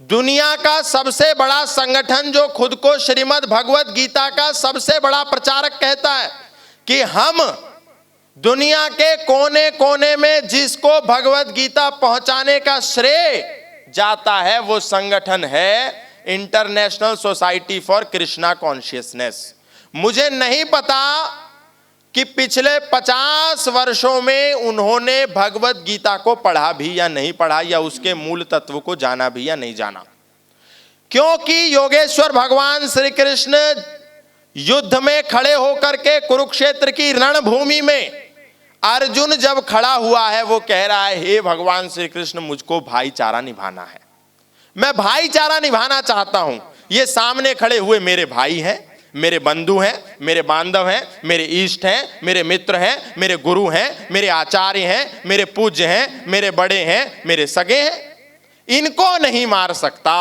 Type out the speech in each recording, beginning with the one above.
दुनिया का सबसे बड़ा संगठन जो खुद को श्रीमद् भगवत गीता का सबसे बड़ा प्रचारक कहता है कि हम दुनिया के कोने कोने में जिसको भगवत गीता पहुंचाने का श्रेय जाता है वो संगठन है international society for Krishna consciousness. मुझे नहीं पता कि पिछले 50 वर्षों में उन्होंने भगवत गीता को पढ़ा भी या नहीं पढ़ा, या उसके मूल तत्व को जाना भी या नहीं जाना, क्योंकि योगेश्वर भगवान श्री कृष्ण युद्ध में खड़े होकर के कुरुक्षेत्र की रणभूमि में अर्जुन जब खड़ा हुआ है वो कह रहा है, हे भगवान श्री कृष्ण मुझको भाईचारा निभाना है, मैं भाईचारा निभाना चाहता हूं। ये सामने खड़े हुए मेरे भाई हैं, मेरे बंधु हैं, मेरे बांधव हैं, मेरे इष्ट हैं, मेरे मित्र हैं, मेरे गुरु हैं, मेरे आचार्य हैं, मेरे पूज्य हैं, मेरे बड़े हैं, मेरे सगे हैं, इनको नहीं मार सकता।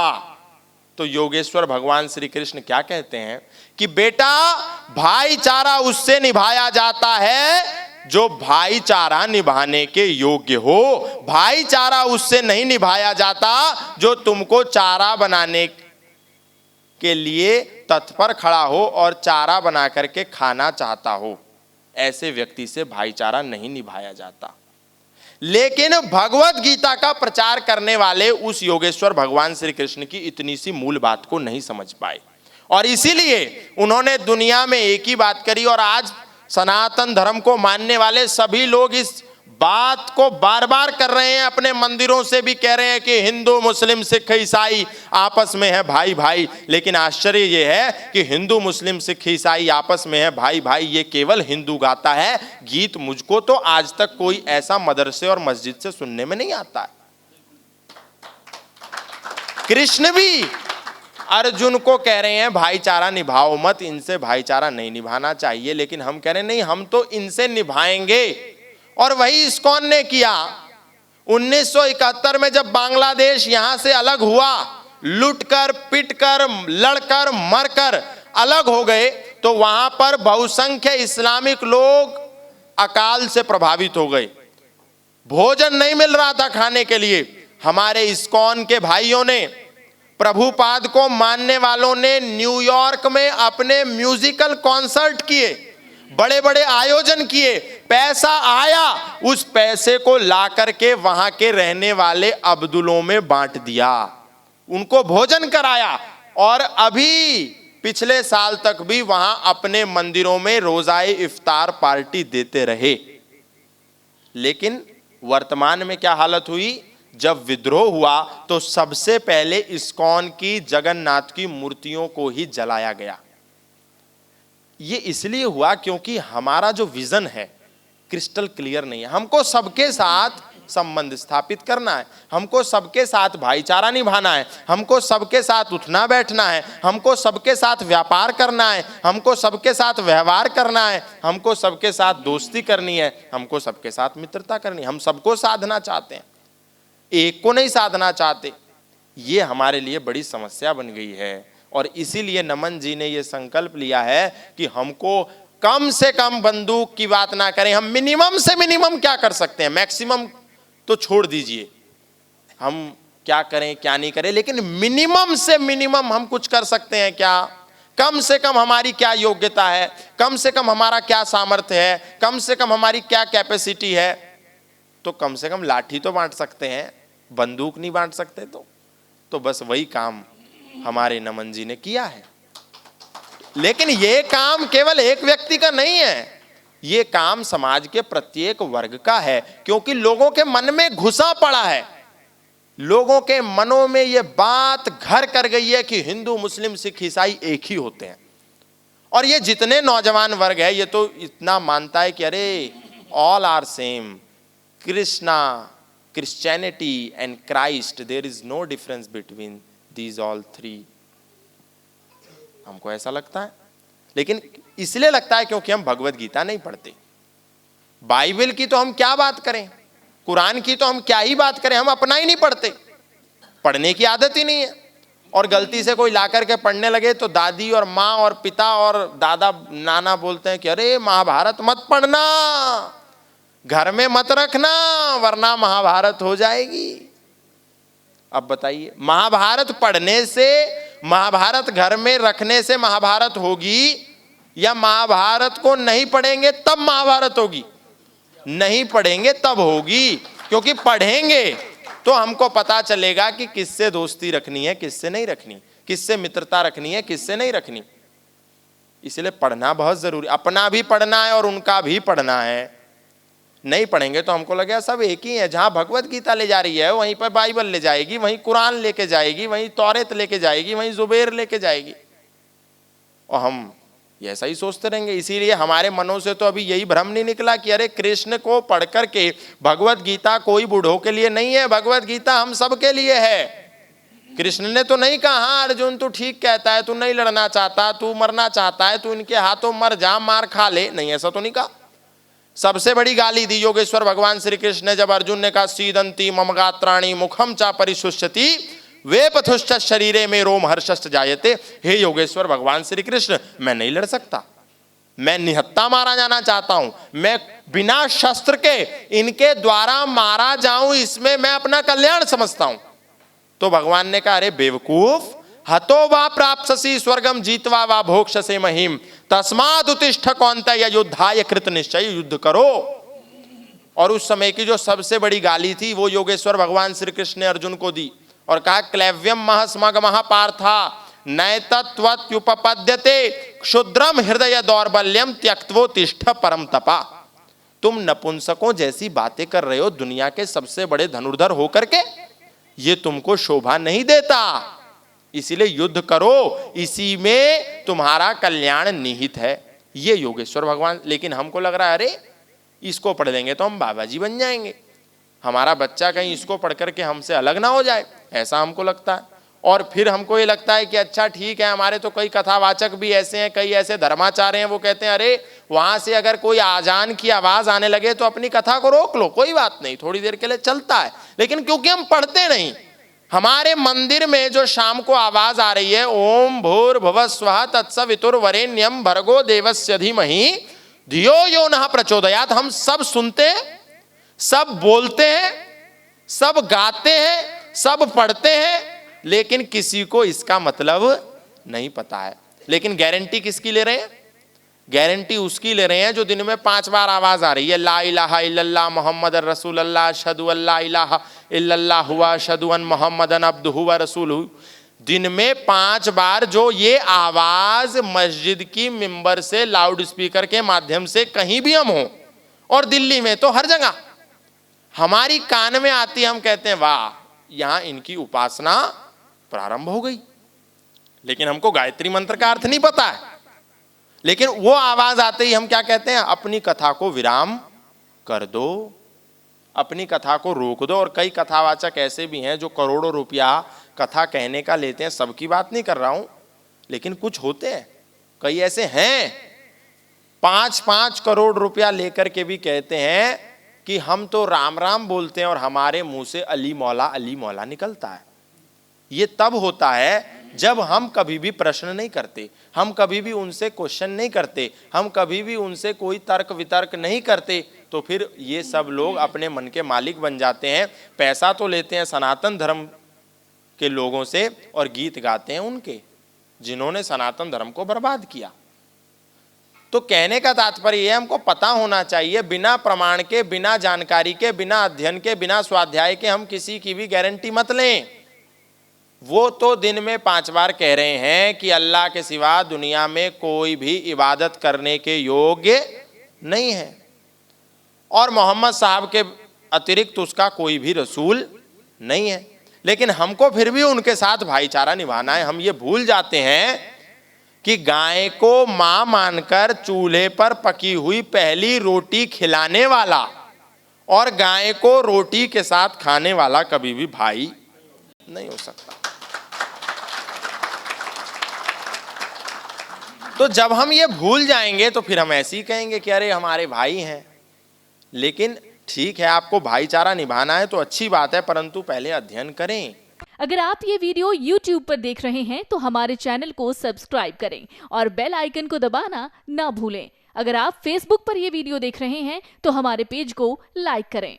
तो योगेश्वर भगवान श्री कृष्ण क्या कहते हैं कि बेटा भाईचारा उससे निभाया जाता है जो भाईचारा निभाने के योग्य हो, भाईचारा उससे नहीं निभाया जाता जो तुमको चारा बनाने के लिए तत्पर खड़ा हो और चारा बना करके खाना चाहता हो। ऐसे व्यक्ति से भाईचारा नहीं निभाया जाता। लेकिन भगवत गीता का प्रचार करने वाले उस योगेश्वर भगवान श्री कृष्ण की इतनी सी मूल बात को नहीं समझ पाए, और इसीलिए उन्होंने दुनिया में एक ही बात करी। और आज सनातन धर्म को मानने वाले सभी लोग इस बात को बार बार कर रहे हैं, अपने मंदिरों से भी कह रहे हैं कि हिंदू मुस्लिम सिख ईसाई आपस में है भाई भाई। लेकिन आश्चर्य यह है कि हिंदू मुस्लिम सिख ईसाई आपस में है भाई भाई ये केवल हिंदू गाता है गीत। मुझको तो आज तक कोई ऐसा मदरसे और मस्जिद से सुनने में नहीं आता है। कृष्ण भी अर्जुन को कह रहे हैं भाईचारा निभाओ मत, इनसे भाईचारा नहीं निभाना चाहिए। लेकिन हम कह रहे हैं नहीं, हम तो इनसे निभाएंगे। और वही इस्कॉन ने किया। 1971 में जब बांग्लादेश यहां से अलग हुआ, लुटकर पिटकर लड़कर मरकर अलग हो गए, तो वहां पर बहुसंख्य इस्लामिक लोग अकाल से प्रभावित हो गए। भोजन नहीं मिल रहा था खाने के लिए। हमारे इस्कॉन के भाइयों ने, प्रभुपाद को मानने वालों ने न्यूयॉर्क में अपने म्यूजिकल कॉन्सर्ट किए, बड़े बड़े आयोजन किए, पैसा आया, उस पैसे को ला करके वहां के रहने वाले अब्दुलों में बांट दिया, उनको भोजन कराया। और अभी पिछले साल तक भी वहां अपने मंदिरों में रोजाए इफ्तार पार्टी देते रहे। लेकिन वर्तमान में क्या हालत हुई, जब विद्रोह हुआ तो सबसे पहले इस्कॉन की जगन्नाथ की मूर्तियों को ही जलाया गया। ये इसलिए हुआ क्योंकि हमारा जो विजन है क्रिस्टल क्लियर नहीं है। हमको सबके साथ संबंध स्थापित करना है, हमको सबके साथ भाईचारा निभाना है, हमको सबके साथ उठना बैठना है, हमको सबके साथ व्यापार करना है, हमको सबके साथ व्यवहार करना है, हमको सबके साथ दोस्ती करनी है, हमको सबके साथ मित्रता करनी है। हम सबको साधना चाहते हैं, एक को नहीं साधना चाहते। ये हमारे लिए बड़ी समस्या बन गई है। और इसीलिए नमन जी ने ये संकल्प लिया है कि हमको कम से कम बंदूक की बात ना करें, हम मिनिमम से मिनिमम क्या कर सकते हैं, मैक्सिमम तो छोड़ दीजिए, हम क्या करें क्या नहीं करें, लेकिन मिनिमम से मिनिमम हम कुछ कर सकते हैं क्या, कम से कम हमारी क्या योग्यता है, कम से कम हमारा क्या सामर्थ्य है, कम से कम हमारी क्या कैपेसिटी है। तो कम से कम लाठी तो बांट सकते हैं, बंदूक नहीं बांट सकते। तो बस वही काम हमारे नमन जी ने किया है। लेकिन ये काम केवल एक व्यक्ति का नहीं है, ये काम समाज के प्रत्येक वर्ग का है, क्योंकि लोगों के मन में घुसा पड़ा है, लोगों के मनों में ये बात घर कर गई है कि हिंदू मुस्लिम सिख ईसाई एक ही होते हैं। और ये जितने नौजवान वर्ग है ये तो इतना मानता है कि अरे all are same, Krishna, Christianity and Christ, there is no difference between these all three. हमको ऐसा लगता है, लेकिन इसलिए लगता है क्योंकि हम भगवत गीता नहीं पढ़ते। बाइबल की तो हम क्या बात करें, कुरान की तो हम क्या ही बात करें, हम अपना ही नहीं पढ़ते, पढ़ने की आदत ही नहीं है। और गलती से कोई लाकर के पढ़ने लगे तो दादी और माँ और पिता और दादा नाना बोलते हैं कि अरे महाभारत मत पढ़ना, घर में मत रखना, वरना महाभारत हो जाएगी। अब बताइए, महाभारत पढ़ने से, महाभारत घर में रखने से महाभारत होगी, या महाभारत को नहीं पढ़ेंगे तब महाभारत होगी? नहीं पढ़ेंगे तब होगी, क्योंकि पढ़ेंगे तो हमको पता चलेगा कि किससे दोस्ती रखनी है, किससे नहीं रखनी, किससे मित्रता रखनी है, किससे नहीं रखनी। इसलिए पढ़ना बहुत जरूरी, अपना भी पढ़ना है और उनका भी पढ़ना है। नहीं पढ़ेंगे तो हमको लगेगा सब एक ही है, जहां भगवत गीता ले जा रही है वहीं पर बाइबल ले जाएगी, वहीं कुरान लेके जाएगी, वहीं तौरेत लेके जाएगी, वहीं जुबैर लेके जाएगी, और हम ऐसा ही सोचते रहेंगे। इसीलिए हमारे मनों से तो अभी यही भ्रम नहीं निकला कि अरे कृष्ण को पढ़ करके भगवत गीता कोई बूढ़ों के लिए नहीं है, भगवत गीता हम सब के लिए है। कृष्ण ने तो नहीं कहा हाँ अर्जुन तू ठीक कहता है, तू नहीं लड़ना चाहता, तू मरना चाहता है, तू इनके हाथों मर जा, मार खा ले, नहीं ऐसा तो नहीं कहा। सबसे बड़ी गाली दी योगेश्वर भगवान श्री कृष्ण ने जब अर्जुन ने कहा सीदंती मम गात्राणि मुखम चा परिशुष्यति वे पथुश्च शरीरे में रोम हर्षश्च जायते। हे योगेश्वर भगवान श्री कृष्ण, मैं नहीं लड़ सकता, मैं निहत्ता मारा जाना चाहता हूं, मैं बिना शस्त्र के इनके द्वारा मारा जाऊं, इसमें मैं अपना कल्याण समझता हूं। तो भगवान ने कहा अरे बेवकूफ, हतो वा प्राप्स्यसि स्वर्गम जीतवा वा भोक्ष्यसे महिम तस्माद् उत्तिष्ठ कौन्तेय युद्धाय कृत निश्चय, युद्ध करो। और उस समय की जो सबसे बड़ी गाली थी वो योगेश्वर भगवान श्री कृष्ण ने अर्जुन को दी और कहा क्लैव्यम महस्मगमः पार्था नैतत्वत्युपपद्यते क्षुद्रम हृदय दौर्बल्यम त्यक्त्वोत्तिष्ठ परम तपा। तुम नपुंसकों जैसी बातें कर रहे हो दुनिया के सबसे बड़े धनुर्धर होकर के, ये तुमको शोभा नहीं देता, इसीलिए युद्ध करो, इसी में तुम्हारा कल्याण निहित है। ये योगेश्वर भगवान। लेकिन हमको लग रहा है अरे इसको पढ़ लेंगे तो हम बाबा जी बन जाएंगे, हमारा बच्चा कहीं इसको पढ़ करके हमसे अलग ना हो जाए, ऐसा हमको लगता है। और फिर हमको ये लगता है कि अच्छा ठीक है, हमारे तो कई कथावाचक भी ऐसे हैं, कई ऐसे धर्माचार्य हैं, वो कहते हैं अरे वहां से अगर कोई आजान की आवाज आने लगे तो अपनी कथा को रोक लो, कोई बात नहीं, थोड़ी देर के लिए चलता है। लेकिन क्योंकि हम पढ़ते नहीं, हमारे मंदिर में जो शाम को आवाज आ रही है ओम भूर्भुवः स्वः तत्सवितुर्वरेण्यम भर्गो देवस्य धीमहि धियो यो नः प्रचोदयात्, हम सब सुनते हैं, सब बोलते हैं, सब गाते हैं, सब पढ़ते हैं, लेकिन किसी को इसका मतलब नहीं पता है। लेकिन गारंटी किसकी ले रहे हैं? गारंटी उसकी ले रहे हैं जो दिन में 5 बार आवाज आ रही है ला इलाहा इल्लल्लाह मुहम्मद रसूलुल्लाह अशहदु अल्ला इलाहा इल्लल्लाह हुवा अशहदु अन मुहम्मदन अब्दुहु व रसूलुहु। दिन में 5 बार जो ये आवाज मस्जिद की मिंबर से लाउड स्पीकर के माध्यम से कहीं भी हम हो, और दिल्ली में तो हर जगह हमारी कान में आती, हम कहते हैं वाह यहां इनकी उपासना प्रारंभ हो गई। लेकिन हमको गायत्री मंत्र का अर्थ नहीं पता है। लेकिन वो आवाज आते ही हम क्या कहते हैं? अपनी कथा को विराम कर दो, अपनी कथा को रोक दो। और कई कथावाचक ऐसे भी हैं जो करोड़ों रुपया कथा कहने का लेते हैं, सबकी बात नहीं कर रहा हूं, लेकिन कुछ होते हैं, कई ऐसे हैं 5-5 करोड़ रुपया लेकर के भी कहते हैं कि हम तो राम राम बोलते हैं और हमारे मुंह से अली मौला निकलता है। ये तब होता है जब हम कभी भी प्रश्न नहीं करते, हम कभी भी उनसे क्वेश्चन नहीं करते, हम कभी भी उनसे कोई तर्क वितर्क नहीं करते, तो फिर ये सब लोग अपने मन के मालिक बन जाते हैं। पैसा तो लेते हैं सनातन धर्म के लोगों से और गीत गाते हैं उनके जिन्होंने सनातन धर्म को बर्बाद किया। तो कहने का तात्पर्य यह, हमको पता होना चाहिए, बिना प्रमाण के, बिना जानकारी के, बिना अध्ययन के, बिना स्वाध्याय के हम किसी की भी गारंटी मत लें। वो तो दिन में 5 बार कह रहे हैं कि अल्लाह के सिवा दुनिया में कोई भी इबादत करने के योग्य नहीं है, और मोहम्मद साहब के अतिरिक्त उसका कोई भी रसूल नहीं है। लेकिन हमको फिर भी उनके साथ भाईचारा निभाना है। हम ये भूल जाते हैं कि गाय को मां मानकर चूल्हे पर पकी हुई पहली रोटी खिलाने वाला और गाय को रोटी के साथ खाने वाला कभी भी भाई नहीं हो सकता। तो जब हम ये भूल जाएंगे तो फिर हम ऐसे ही कहेंगे कि अरे हमारे भाई हैं। लेकिन ठीक है, आपको भाईचारा निभाना है तो अच्छी बात है, परंतु पहले अध्ययन करें। अगर आप ये वीडियो YouTube पर देख रहे हैं तो हमारे चैनल को सब्सक्राइब करें और बेल आइकन को दबाना ना भूलें। अगर आप Facebook पर ये वीडियो देख रहे हैं तो हमारे पेज को लाइक करें।